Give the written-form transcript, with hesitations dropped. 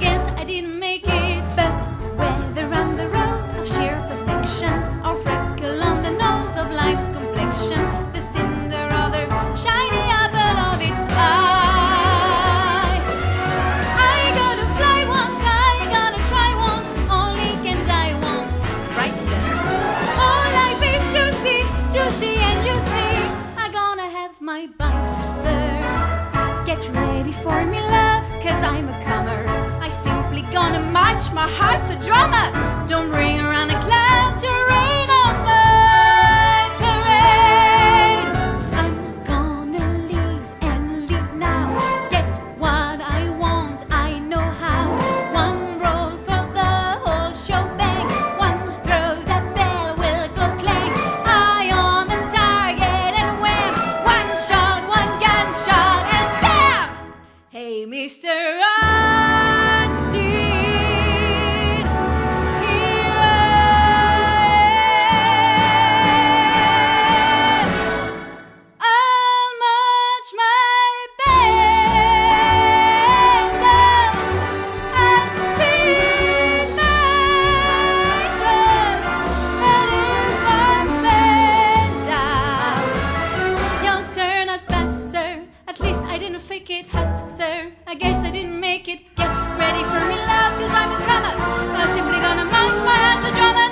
guess I didn't make it. But whether I'm the rose of sheer perfection or freckle on the nose of life's complexion, the cinder or the shiny apple of its eye, I gotta fly once, I gotta try once, only can die once, right sir? Oh, life is juicy, juicy, and you see I'm gonna have my bite, sir. Get ready for me, love, 'cause I'm a comer. I simply gonna march, my heart's a drummer. Don't ring around the clouds, you rain on my parade. I'm gonna leave and leave now. Get what I want, I know how. One roll for the whole show, bang. One throw, that bell will go clang. Eye on the target and wham. One shot, one gunshot, and bam! Hey, Mr. Einstein, here I am. I'll march my band out and feed my drum. And if I'm bent out, your turn at bat, sir. At least I didn't fake it hot, sir. I guess I didn't make it. Get ready for me, love, 'cause I'm a comer. I'm simply gonna march my hands a drummer.